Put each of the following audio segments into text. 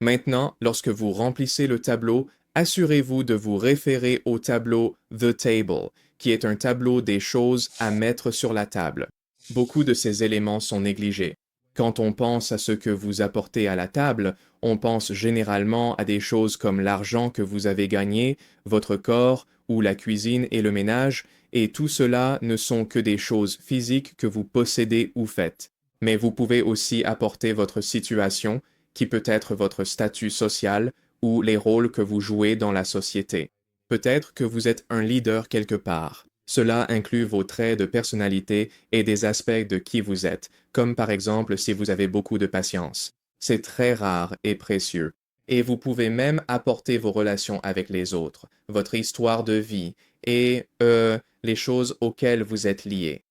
Maintenant, lorsque vous remplissez le tableau, assurez-vous de vous référer au tableau The Table, qui est un tableau des choses à mettre sur la table. Beaucoup de ces éléments sont négligés. Quand on pense à ce que vous apportez à la table, on pense généralement à des choses comme l'argent que vous avez gagné, votre corps, ou la cuisine et le ménage, et tout cela ne sont que des choses physiques que vous possédez ou faites. Mais vous pouvez aussi apporter votre situation, qui peut être votre statut social ou les rôles que vous jouez dans la société. Peut-être que vous êtes un leader quelque part. Cela inclut vos traits de personnalité et des aspects de qui vous êtes, comme par exemple si vous avez beaucoup de patience. C'est très rare et précieux. Et vous pouvez même apporter vos relations avec les autres, votre histoire de vie et les choses auxquelles vous êtes liés.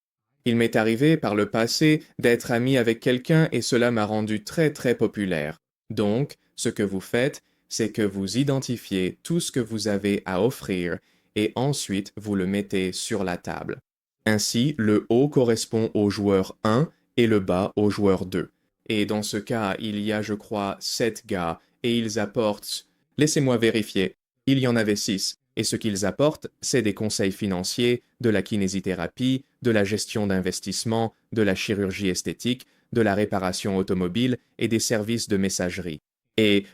Il m'est arrivé par le passé d'être ami avec quelqu'un et cela m'a rendu très très populaire. Donc, ce que vous faites, c'est que vous identifiez tout ce que vous avez à offrir et ensuite vous le mettez sur la table. Ainsi, le haut correspond au joueur 1 et le bas au joueur 2. Et dans ce cas, il y a, je crois, 7 gars et ils apportent... Laissez-moi vérifier. Il y en avait 6. Et ce qu'ils apportent, c'est des conseils financiers, de la kinésithérapie, de la gestion d'investissement, de la chirurgie esthétique, de la réparation automobile et des services de messagerie. Et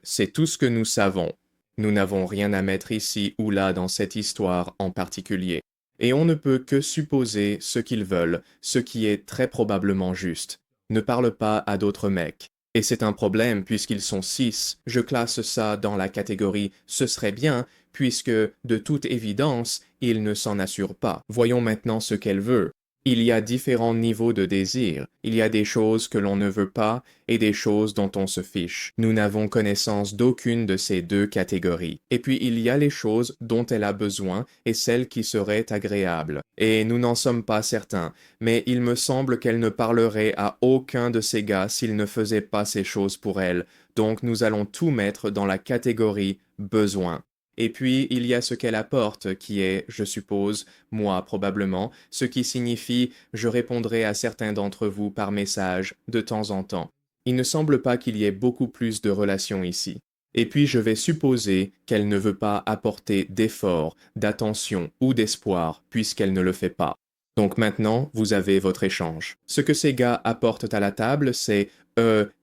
c'est tout ce que nous savons. Nous n'avons rien à mettre ici ou là dans cette histoire en particulier. Et on ne peut que supposer ce qu'ils veulent, ce qui est très probablement juste. Ne parle pas à d'autres mecs. Et c'est un problème puisqu'ils sont 6. Je classe ça dans la catégorie ce serait bien, puisque, de toute évidence, il ne s'en assure pas. Voyons maintenant ce qu'elle veut. Il y a différents niveaux de désir. Il y a des choses que l'on ne veut pas et des choses dont on se fiche. Nous n'avons connaissance d'aucune de ces deux catégories. Et puis il y a les choses dont elle a besoin et celles qui seraient agréables. Et nous n'en sommes pas certains, mais il me semble qu'elle ne parlerait à aucun de ces gars s'il ne faisait pas ces choses pour elle. Donc nous allons tout mettre dans la catégorie besoin. Et puis, il y a ce qu'elle apporte, qui est, je suppose, moi probablement, ce qui signifie je répondrai à certains d'entre vous par message, de temps en temps. Il ne semble pas qu'il y ait beaucoup plus de relations ici. Et puis je vais supposer qu'elle ne veut pas apporter d'effort, d'attention ou d'espoir, puisqu'elle ne le fait pas. Donc maintenant, vous avez votre échange. Ce que ces gars apportent à la table, c'est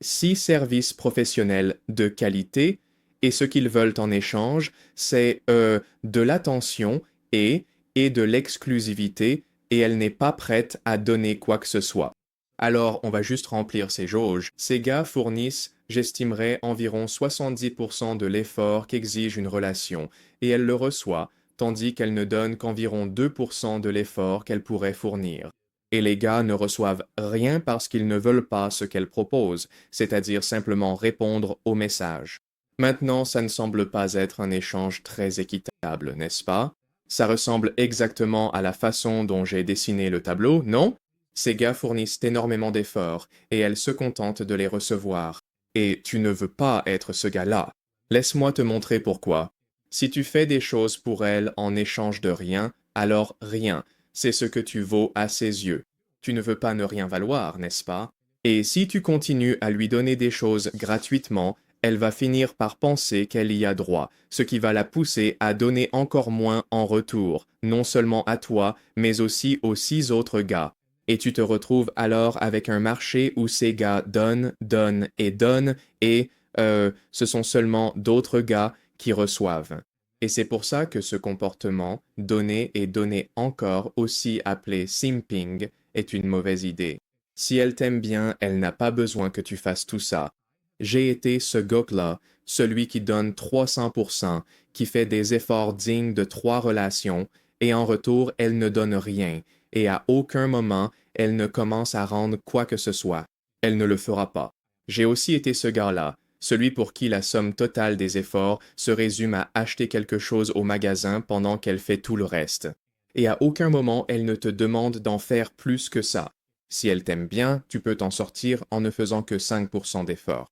6 services professionnels de qualité, et ce qu'ils veulent en échange, c'est de l'attention et de l'exclusivité, et elle n'est pas prête à donner quoi que ce soit. Alors, on va juste remplir ces jauges. Ces gars fournissent, j'estimerais, environ 70% de l'effort qu'exige une relation, et elle le reçoit, tandis qu'elle ne donne qu'environ 2% de l'effort qu'elle pourrait fournir. Et les gars ne reçoivent rien parce qu'ils ne veulent pas ce qu'elle propose, c'est-à-dire simplement répondre au message. Maintenant, ça ne semble pas être un échange très équitable, n'est-ce pas? Ça ressemble exactement à la façon dont j'ai dessiné le tableau, non? Ces gars fournissent énormément d'efforts, et elle se contente de les recevoir. Et tu ne veux pas être ce gars-là. Laisse-moi te montrer pourquoi. Si tu fais des choses pour elle en échange de rien, alors rien, c'est ce que tu vaux à ses yeux. Tu ne veux pas ne rien valoir, n'est-ce pas? Et si tu continues à lui donner des choses gratuitement, elle va finir par penser qu'elle y a droit, ce qui va la pousser à donner encore moins en retour, non seulement à toi, mais aussi aux 6 autres gars. Et tu te retrouves alors avec un marché où ces gars donnent, donnent et donnent, et ce sont seulement d'autres gars qui reçoivent. Et c'est pour ça que ce comportement, donner et donner encore, aussi appelé simping, est une mauvaise idée. Si elle t'aime bien, elle n'a pas besoin que tu fasses tout ça. J'ai été ce gars-là, celui qui donne 300%, qui fait des efforts dignes de 3 relations, et en retour, elle ne donne rien, et à aucun moment, elle ne commence à rendre quoi que ce soit. Elle ne le fera pas. J'ai aussi été ce gars-là, celui pour qui la somme totale des efforts se résume à acheter quelque chose au magasin pendant qu'elle fait tout le reste. Et à aucun moment, elle ne te demande d'en faire plus que ça. Si elle t'aime bien, tu peux t'en sortir en ne faisant que 5% d'efforts.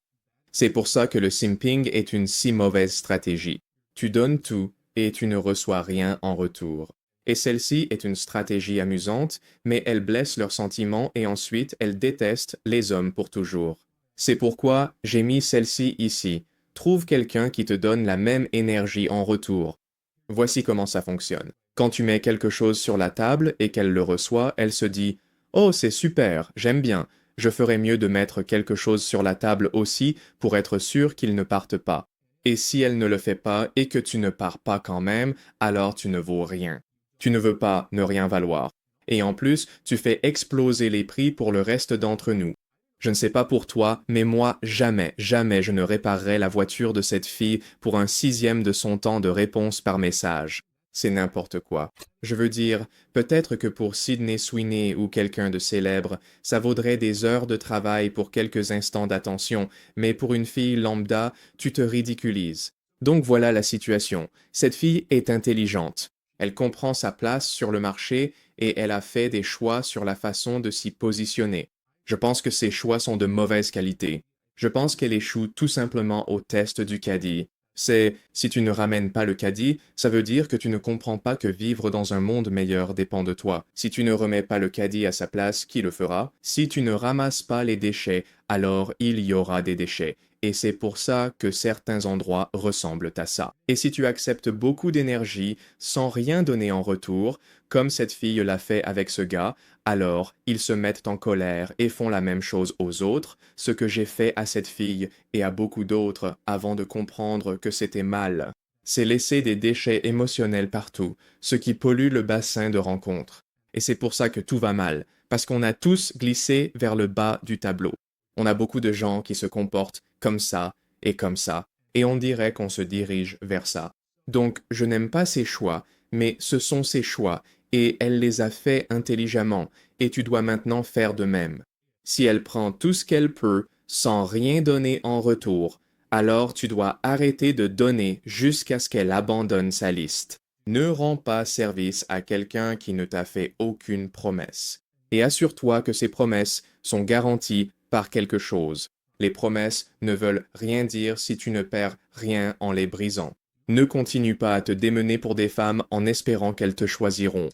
C'est pour ça que le simping est une si mauvaise stratégie. Tu donnes tout et tu ne reçois rien en retour. Et celle-ci est une stratégie amusante, mais elle blesse leurs sentiments et ensuite elle déteste les hommes pour toujours. C'est pourquoi j'ai mis celle-ci ici. Trouve quelqu'un qui te donne la même énergie en retour. Voici comment ça fonctionne. Quand tu mets quelque chose sur la table et qu'elle le reçoit, elle se dit « Oh, c'est super, j'aime bien. Je ferais mieux de mettre quelque chose sur la table aussi pour être sûr qu'il ne parte pas. » Et si elle ne le fait pas et que tu ne pars pas quand même, alors tu ne vaux rien. Tu ne veux pas ne rien valoir. Et en plus, tu fais exploser les prix pour le reste d'entre nous. Je ne sais pas pour toi, mais moi, jamais, jamais je ne réparerai la voiture de cette fille pour un sixième de son temps de réponse par message. C'est n'importe quoi. Je veux dire, peut-être que pour Sydney Sweeney ou quelqu'un de célèbre, ça vaudrait des heures de travail pour quelques instants d'attention, mais pour une fille lambda, tu te ridiculises. Donc voilà la situation. Cette fille est intelligente. Elle comprend sa place sur le marché et elle a fait des choix sur la façon de s'y positionner. Je pense que ses choix sont de mauvaise qualité. Je pense qu'elle échoue tout simplement au test du caddie. C'est, si tu ne ramènes pas le caddie, ça veut dire que tu ne comprends pas que vivre dans un monde meilleur dépend de toi. Si tu ne remets pas le caddie à sa place, qui le fera? Si tu ne ramasses pas les déchets, alors il y aura des déchets. Et c'est pour ça que certains endroits ressemblent à ça. Et si tu acceptes beaucoup d'énergie sans rien donner en retour, comme cette fille l'a fait avec ce gars, alors ils se mettent en colère et font la même chose aux autres, ce que j'ai fait à cette fille et à beaucoup d'autres avant de comprendre que c'était mal. C'est laisser des déchets émotionnels partout, ce qui pollue le bassin de rencontre. Et c'est pour ça que tout va mal, parce qu'on a tous glissé vers le bas du tableau. On a beaucoup de gens qui se comportent comme ça, et on dirait qu'on se dirige vers ça. Donc, je n'aime pas ces choix, mais ce sont ses choix, et elle les a faits intelligemment, et tu dois maintenant faire de même. Si elle prend tout ce qu'elle peut, sans rien donner en retour, alors tu dois arrêter de donner jusqu'à ce qu'elle abandonne sa liste. Ne rends pas service à quelqu'un qui ne t'a fait aucune promesse. Et assure-toi que ces promesses sont garanties par quelque chose. Les promesses ne veulent rien dire si tu ne perds rien en les brisant. Ne continue pas à te démener pour des femmes en espérant qu'elles te choisiront.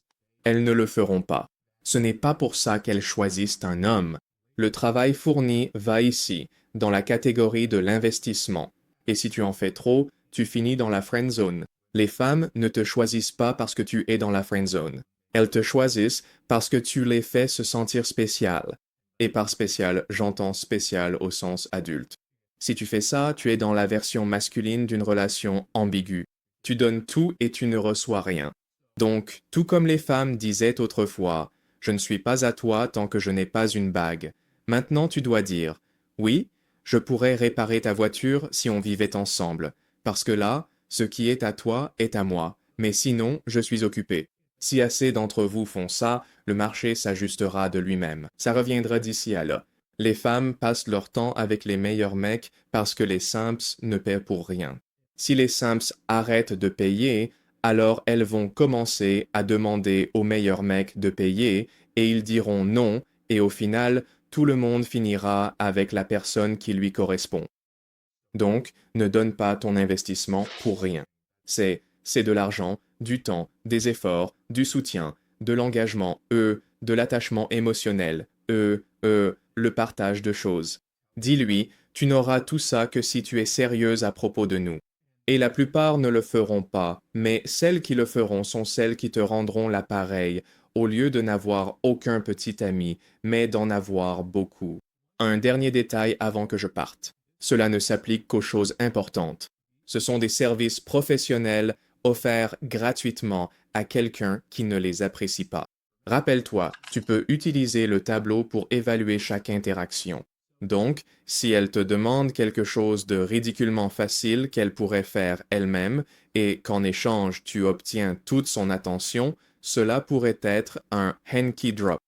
Elles ne le feront pas. Ce n'est pas pour ça qu'elles choisissent un homme. Le travail fourni va ici, dans la catégorie de l'investissement. Et si tu en fais trop, tu finis dans la friend zone. Les femmes ne te choisissent pas parce que tu es dans la friend zone. Elles te choisissent parce que tu les fais se sentir spécial. Et par spécial, j'entends spécial au sens adulte. Si tu fais ça, tu es dans la version masculine d'une relation ambiguë. Tu donnes tout et tu ne reçois rien. Donc, tout comme les femmes disaient autrefois, je ne suis pas à toi tant que je n'ai pas une bague. Maintenant tu dois dire, oui, je pourrais réparer ta voiture si on vivait ensemble, parce que là, ce qui est à toi est à moi, mais sinon, je suis occupé. Si assez d'entre vous font ça, le marché s'ajustera de lui-même. Ça reviendra d'ici à là. Les femmes passent leur temps avec les meilleurs mecs parce que les simps ne paient pour rien. Si les simps arrêtent de payer, alors elles vont commencer à demander aux meilleurs mecs de payer et ils diront non et au final, tout le monde finira avec la personne qui lui correspond. Donc, ne donne pas ton investissement pour rien. C'est de l'argent, du temps, des efforts, du soutien, de l'engagement, de l'attachement émotionnel, le partage de choses. Dis-lui, tu n'auras tout ça que si tu es sérieuse à propos de nous. Et la plupart ne le feront pas, mais celles qui le feront sont celles qui te rendront l'appareil, au lieu de n'avoir aucun petit ami, mais d'en avoir beaucoup. Un dernier détail avant que je parte. Cela ne s'applique qu'aux choses importantes. Ce sont des services professionnels offerts gratuitement à quelqu'un qui ne les apprécie pas. Rappelle-toi, tu peux utiliser le tableau pour évaluer chaque interaction. Donc, si elle te demande quelque chose de ridiculement facile qu'elle pourrait faire elle-même et qu'en échange tu obtiens toute son attention, cela pourrait être un hanky drop.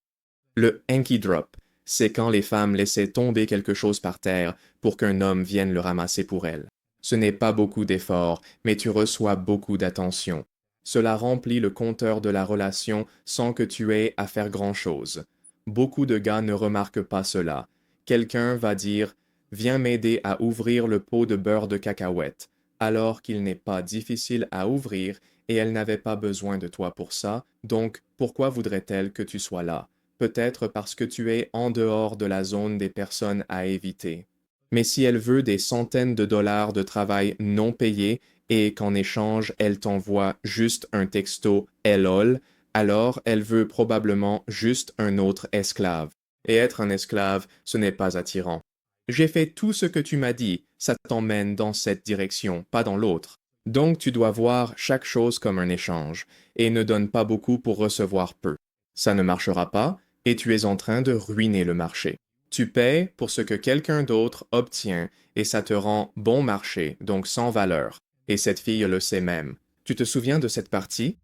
Le hanky drop, c'est quand les femmes laissaient tomber quelque chose par terre pour qu'un homme vienne le ramasser pour elles. Ce n'est pas beaucoup d'efforts, mais tu reçois beaucoup d'attention. Cela remplit le compteur de la relation sans que tu aies à faire grand-chose. Beaucoup de gars ne remarquent pas cela. Quelqu'un va dire « Viens m'aider à ouvrir le pot de beurre de cacahuète », alors qu'il n'est pas difficile à ouvrir et elle n'avait pas besoin de toi pour ça, donc pourquoi voudrait-elle que tu sois là? Peut-être parce que tu es en dehors de la zone des personnes à éviter. Mais si elle veut des centaines de dollars de travail non payé et qu'en échange elle t'envoie juste un texto LOL, alors elle veut probablement juste un autre esclave. Et être un esclave, ce n'est pas attirant. J'ai fait tout ce que tu m'as dit, ça t'emmène dans cette direction, pas dans l'autre. Donc tu dois voir chaque chose comme un échange, et ne donne pas beaucoup pour recevoir peu. Ça ne marchera pas, et tu es en train de ruiner le marché. Tu paies pour ce que quelqu'un d'autre obtient, et ça te rend bon marché, donc sans valeur. Et cette fille le sait même. Tu te souviens de cette partie?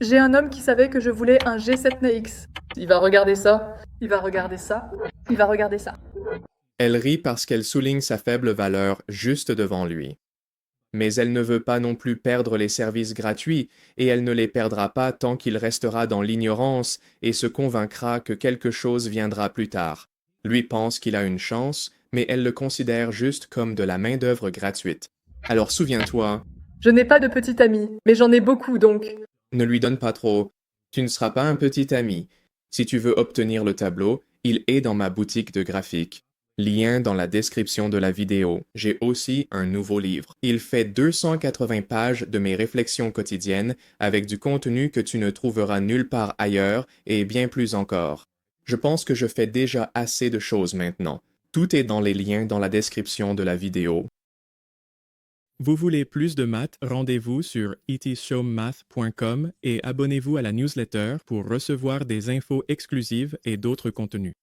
J'ai un homme qui savait que je voulais un G7NX. Il va regarder ça, il va regarder ça, il va regarder ça. Elle rit parce qu'elle souligne sa faible valeur juste devant lui. Mais elle ne veut pas non plus perdre les services gratuits, et elle ne les perdra pas tant qu'il restera dans l'ignorance et se convaincra que quelque chose viendra plus tard. Lui pense qu'il a une chance, mais elle le considère juste comme de la main-d'œuvre gratuite. Alors souviens-toi, Je n'ai pas de petit ami, mais j'en ai beaucoup donc. ne lui donne pas trop. Tu ne seras pas un petit ami. Si tu veux obtenir le tableau, il est dans ma boutique de graphique. Lien dans la description de la vidéo. J'ai aussi un nouveau livre. Il fait 280 pages de mes réflexions quotidiennes avec du contenu que tu ne trouveras nulle part ailleurs et bien plus encore. Je pense que je fais déjà assez de choses maintenant. Tout est dans les liens dans la description de la vidéo. Vous voulez plus de maths? Rendez-vous sur itshowmath.com et abonnez-vous à la newsletter pour recevoir des infos exclusives et d'autres contenus.